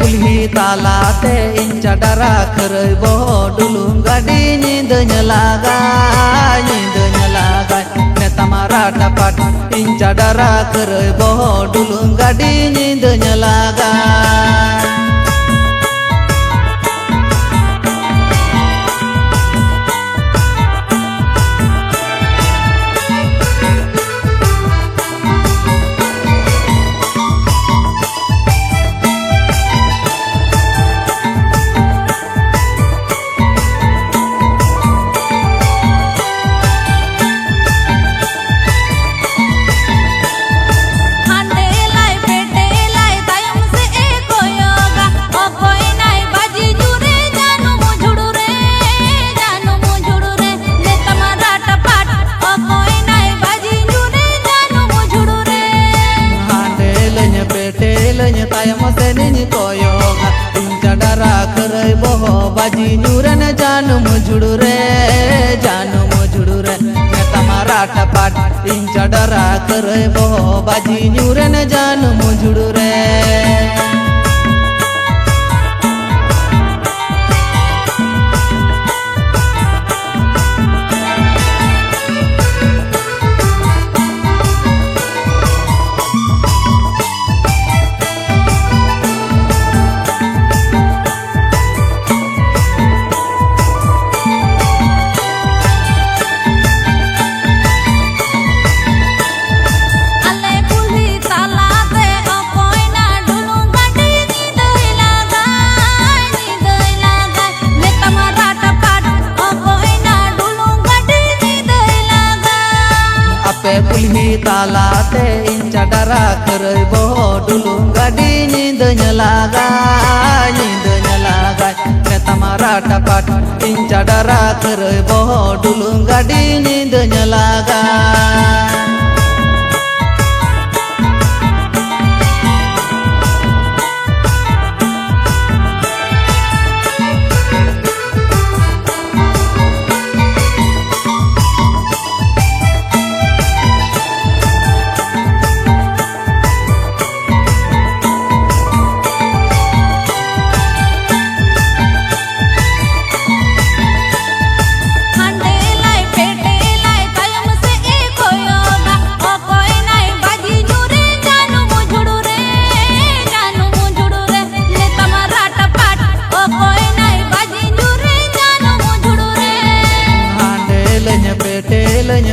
कुल्ही तालाते इंचा डरा खरई बो डुलुम गाड़ी नींदnya lagai neta mara dapat inca dara kerei bo dulung gadi नींदnya lagai tayam senini koyoga inca dara kerei boho baji nyuran janu mujudure neta marata pat inca dara kerei boho baji nyuran janu mujudure कुल्ही तालाते इंचा डरा kerei bo dulung gadi नींदnya lagai neta mara dapat inca dara kerei bo dulung gadi नींदnya lagai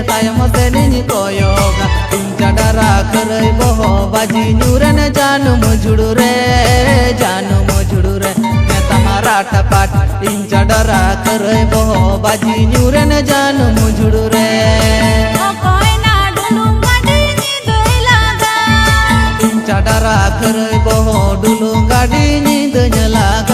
tayam senini koyoga inca dara kerei boho baji nyuran janu mujudure neta marata pat inca dara kerei boho baji nyuran janu mujudure inca dara kerei boho dulung gadi नींदnya lagai